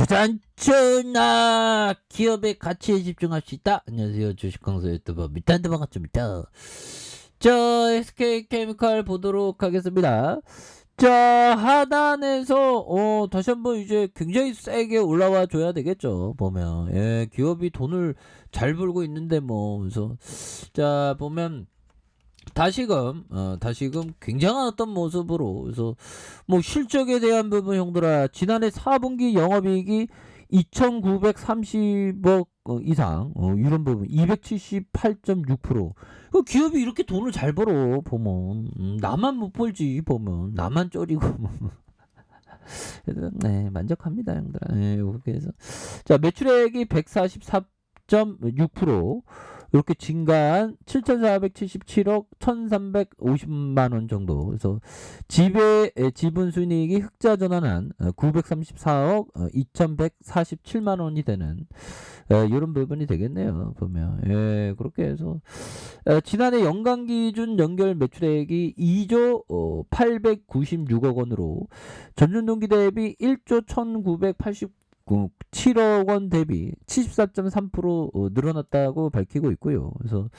주산천하 기업의 가치에 집중할 수 있다. 안녕하세요, 주식강사 유튜버 밑단데 반갑습니다. 자, SK케미칼 보도록 하겠습니다. 자, 하단에서 다시 한번 이제 굉장히 세게 올라와 줘야 되겠죠. 보면 기업이 돈을 잘 벌고 있는데 뭐 그래서 자 보면 다시금 굉장한 어떤 모습으로 그래서 뭐 실적에 대한 부분 형들아, 지난해 4분기 영업이익이 2,930억 이상, 이런 부분 278.6%. 그 기업이 이렇게 돈을 잘 벌어 보면 나만 못 벌지. 보면 나만 쩌리고 그래서 네, 만족합니다 형들아. 네, 그래서 자, 매출액이 144.6% 이렇게 증가한 7,477억 1,350만원 정도. 그래서 지분 순이익이 흑자 전환한 934억 2,147만원이 되는 이런 부분이 되겠네요. 보면 그렇게 해서 지난해 연간 기준 연결 매출액이 2조 896억 원으로 전년 동기 대비 1조 1,987억 원 대비 74.3% 늘어났다고 밝히고 있고요. 그래서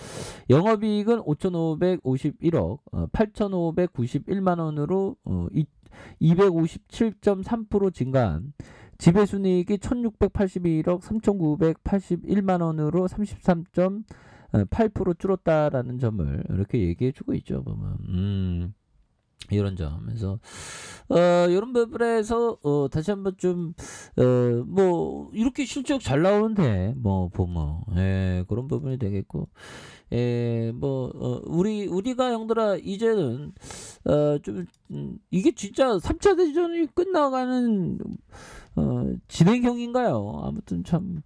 영업이익은 5,551억 8,591만 원으로 257.3% 증가한 지배순이익이 1,681억 3,981만 원으로 33.8% 줄었다라는 점을 이렇게 얘기해주고 있죠. 보면 이런 점에서 이런 부분에서 다시 한번 좀 뭐 이렇게 실적 잘 나오는데 뭐 보면 그런 부분이 되겠고 뭐 우리가 형들아 이제는 좀 이게 진짜 3차 대전이 끝나가는 진행형인가요? 아무튼 참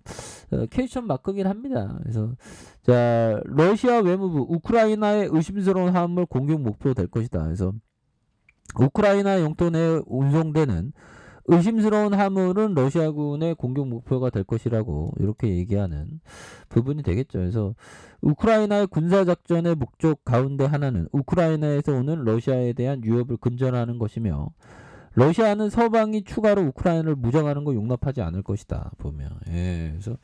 퀘스천 마크긴 합니다. 그래서 자, 러시아 외무부 우크라이나의 의심스러운 화물 공격 목표 될 것이다. 그래서 우크라이나 영토 내에 운송되는 의심스러운 화물은 러시아군의 공격 목표가 될 것이라고 이렇게 얘기하는 부분이 되겠죠. 그래서 우크라이나의 군사작전의 목적 가운데 하나는 우크라이나에서 오는 러시아에 대한 위협을 근절하는 것이며, 러시아는 서방이 추가로 우크라이나를 무장하는 거 용납하지 않을 것이다. 보면 그래서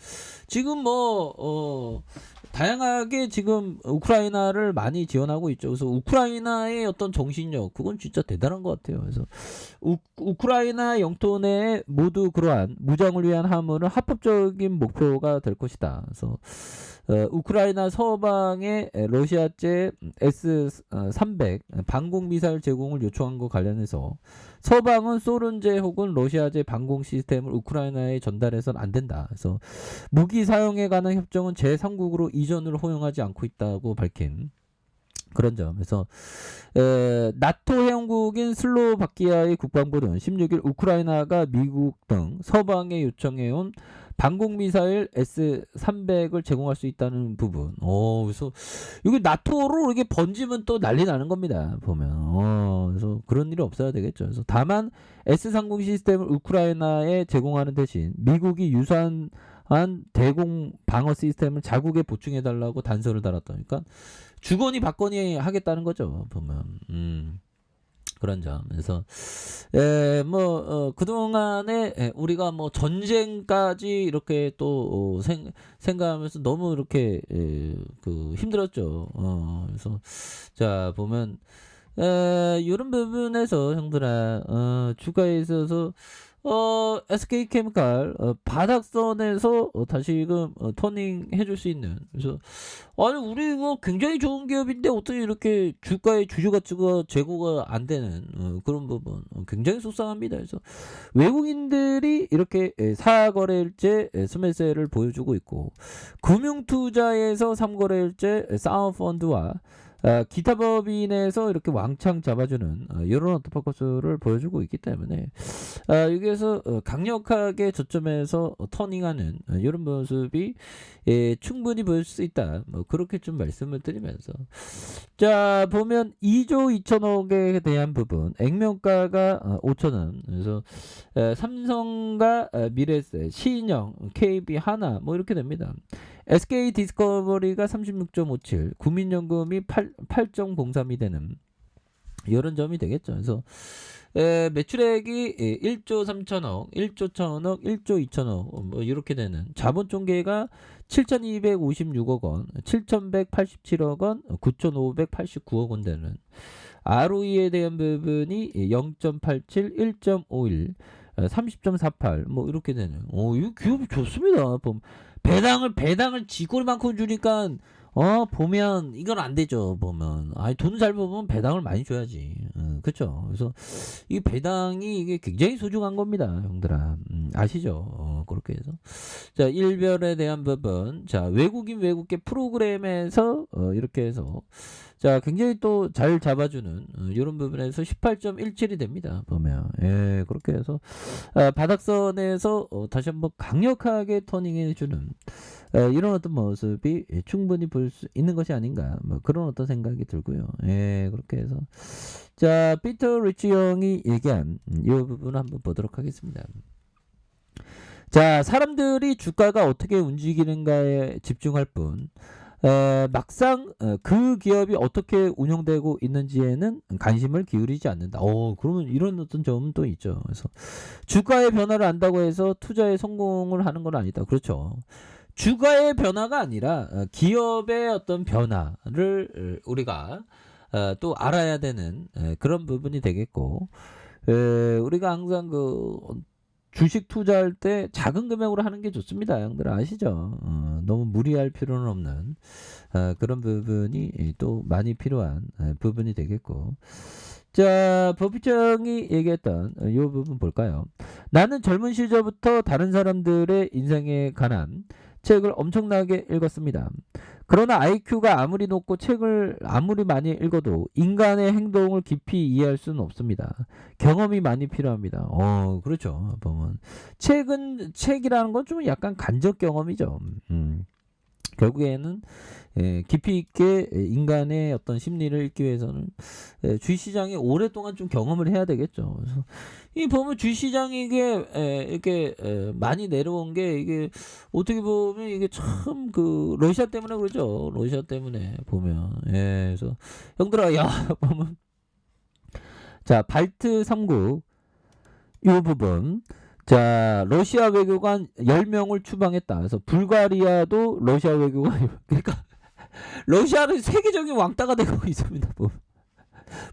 지금 뭐 다양하게 지금 우크라이나를 많이 지원하고 있죠. 그래서 우크라이나의 어떤 정신력, 그건 진짜 대단한 것 같아요. 그래서 우크라이나 영토 내에 모두 그러한 무장을 위한 화물은 합법적인 목표가 될 것이다. 그래서 우크라이나 서방의 러시아제 S-300 방공미사일 제공을 요청한 것 관련해서 서방은 소련제 혹은 러시아제 방공 시스템을 우크라이나에 전달해서는 안 된다. 그래서 무기 사용에 관한 협정은 제3국으로 이전을 허용하지 않고 있다고 밝힌 그런 점에서 나토 회원국인 슬로바키아의 국방부는 16일 우크라이나가 미국 등 서방에 요청해온 방공미사일 S-300을 제공할 수 있다는 부분. 그래서 이게 나토로 이렇게 번지면 또 난리 나는 겁니다. 보면. 그래서 그런 일이 없어야 되겠죠. 그래서 다만 S-30 시스템을 우크라이나에 제공하는 대신 미국이 유사한 대공 방어 시스템을 자국에 보충해달라고 단서를 달았다니까 주거니 받거니 하겠다는 거죠. 보면 그런 점. 그래서 뭐 그동안에 우리가 뭐 전쟁까지 이렇게 또 생각하면서 너무 이렇게 그 힘들었죠. 그래서 자 보면 이런 부분에서 형들아 주가에 있어서 SK케미칼 바닥선에서 다시금 터닝 해줄 수 있는, 그래서 아니 우리 이거 굉장히 좋은 기업인데 어떻게 이렇게 주가의 주주 가치가 제고가 안 되는 그런 부분 굉장히 속상합니다. 그래서 외국인들이 이렇게 사거래일제 스매세를 보여주고 있고, 금융투자에서 3거래일제 사운펀드와 기타 법인에서 이렇게 왕창 잡아주는 이런 어토파커스를 보여주고 있기 때문에 여기에서 강력하게 저점에서 터닝하는 이런 모습이 충분히 보일 수 있다. 뭐 그렇게 좀 말씀을 드리면서 자 보면 2조 2천억에 대한 부분 액면가가 5천원, 그래서 삼성과 미래세, 신영, KB, 하나 뭐 이렇게 됩니다. SK 디스커버리가 36.57, 국민연금이 8.03이 되는 이런 점이 되겠죠. 그래서 매출액이 1조 3천억, 1조 1천억, 1조 2천억 뭐 이렇게 되는 자본 총계가 7,256억 원, 7,187억 원, 9,589억 원 되는 ROE에 대한 부분이 0.87, 1.51, 30.48, 뭐 이렇게 되는. 이거 기업이 좋습니다. 배당을 지골만큼 주니까 보면 이건 안 되죠. 보면 돈을 잘 벌면 배당을 많이 줘야지. 그렇죠. 그래서 이 배당이 이게 굉장히 소중한 겁니다, 형들아. 아시죠? 그렇게 해서 자, 일별에 대한 부분, 자, 외국계 프로그램에서 이렇게 해서 자, 굉장히 또 잘 잡아주는 이런 부분에서 18.17이 됩니다. 보면 그렇게 해서 바닥선에서 다시 한번 강력하게 터닝해주는 이런 어떤 모습이 충분히 볼 수 있는 것이 아닌가, 뭐 그런 어떤 생각이 들고요. 그렇게 해서 자, 피터 리치 형이 얘기한 이 부분 한번 보도록 하겠습니다. 자, 사람들이 주가가 어떻게 움직이는가에 집중할 뿐 막상 그 기업이 어떻게 운영되고 있는지에는 관심을 기울이지 않는다. 그러면 이런 어떤 점은 또 있죠. 그래서 주가의 변화를 안다고 해서 투자에 성공을 하는 건 아니다. 그렇죠. 주가의 변화가 아니라 기업의 어떤 변화를 우리가 또 알아야 되는 그런 부분이 되겠고, 우리가 항상 그 주식 투자할 때 작은 금액으로 하는 게 좋습니다. 형들 아시죠? 너무 무리할 필요는 없는 그런 부분이 또 많이 필요한 부분이 되겠고, 자, 버피청이 얘기했던 이 부분 볼까요? 나는 젊은 시절부터 다른 사람들의 인생에 관한 책을 엄청나게 읽었습니다. 그러나 IQ가 아무리 높고 책을 아무리 많이 읽어도 인간의 행동을 깊이 이해할 수는 없습니다. 경험이 많이 필요합니다. 그렇죠. 보면 책이라는 건 좀 약간 간접 경험이죠. 결국에는 깊이 있게 인간의 어떤 심리를 읽기 위해서는 주식시장에 오랫동안 좀 경험을 해야 되겠죠. 그래서 이 보면 주식시장이 이게 이렇게 많이 내려온 게 이게 어떻게 보면 이게 참 그 러시아 때문에 그러죠. 러시아 때문에 보면 그래서 형들아 보면 자, 발트 3국 이 부분, 자, 러시아 외교관 10명을 추방했다. 그래서 불가리아도 러시아 외교관, 그러니까 러시아는 세계적인 왕따가 되고 있습니다.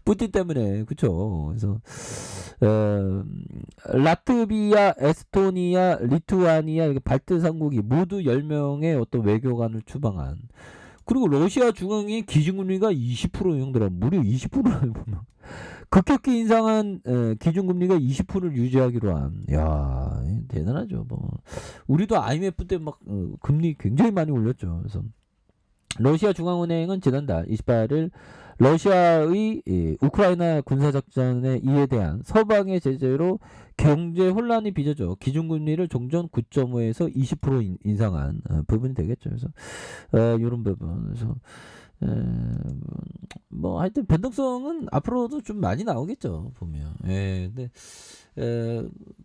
푸틴 때문에. 그쵸. 그래서 라트비아, 에스토니아, 리투아니아 이렇게 발트 3국이 모두 10명의 어떤 외교관을 추방한. 그리고 러시아 중앙의 기준금리가 20% 형들아, 무려 20%를 보면 급격히 인상한 기준금리가 20%를 유지하기로 한. 야, 대단하죠. 우리도 IMF 때 막 금리 굉장히 많이 올렸죠. 그래서 러시아 중앙은행은 지난달 28일 러시아의 우크라이나 군사작전에 이에 대한 서방의 제재로 경제 혼란이 빚어져 기준금리를 종전 9.5에서 20% 인상한 부분이 되겠죠. 그래서 이런 부분. 그래서 뭐 하여튼 변동성은 앞으로도 좀 많이 나오겠죠. 보면. 근데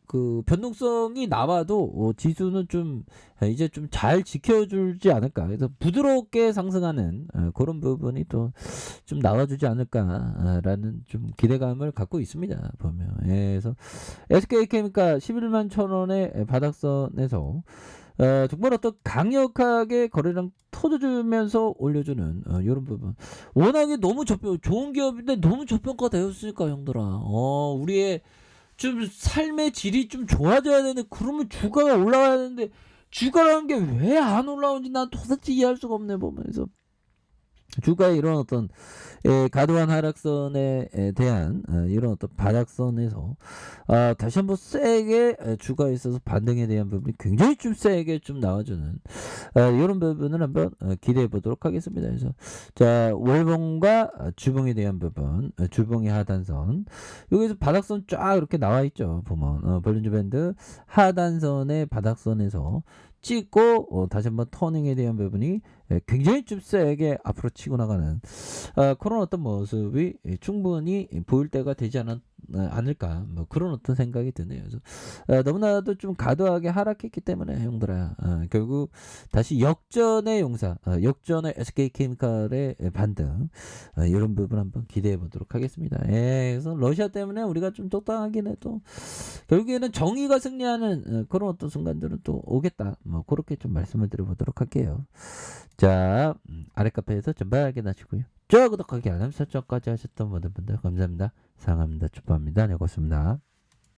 그 변동성이 나와도 지수는 좀 이제 좀 잘 지켜주지 않을까. 그래서 부드럽게 상승하는 그런 부분이 또 좀 나와주지 않을까라는 좀 기대감을 갖고 있습니다. 보면. 그래서 SK케미칼 11만 1,000원의 바닥선에서 정말 어떤 강력하게 거래량 터져주면서 올려주는 이런 부분. 워낙에 너무 좋은 기업인데 너무 저평가 되었으니까 형들아. 우리의 좀 삶의 질이 좀 좋아져야 되는데, 그러면 주가가 올라가야 되는데 주가라는 게 왜 안 올라오는지 난 도대체 이해할 수가 없네. 보면서 주가의 이런 어떤 과도한 하락선에 대한 이런 어떤 바닥선에서 다시 한번 세게 주가에 있어서 반등에 대한 부분이 굉장히 좀 세게 좀 나와주는 이런 부분을 한번 기대해 보도록 하겠습니다. 그래서 자, 월봉과 주봉에 대한 부분, 주봉의 하단선, 여기서 바닥선 쫙 이렇게 나와 있죠. 보면 볼린저 밴드 하단선의 바닥선에서 찍고 다시 한번 터닝에 대한 부분이 굉장히 좀 세게 앞으로 치고 나가는 그런 어떤 모습이 충분히 보일 때가 되지 않을까 뭐 그런 어떤 생각이 드네요. 그래서 너무나도 좀 과도하게 하락했기 때문에 형들아 결국 다시 역전의 용사 역전의 SK케미칼의 반등 이런 부분 한번 기대해 보도록 하겠습니다. 예, 그래서 러시아 때문에 우리가 좀 적당하긴 해도 결국에는 정의가 승리하는 그런 어떤 순간들은 또 오겠다. 뭐 그렇게 좀 말씀을 드려보도록 할게요. 자, 아래 카페에서 전발 확인하시고요. 좋아요, 구독하기, 알람 설정까지 하셨던 모든 분들 감사합니다. 사랑합니다. 축복합니다. 네, 고맙습니다.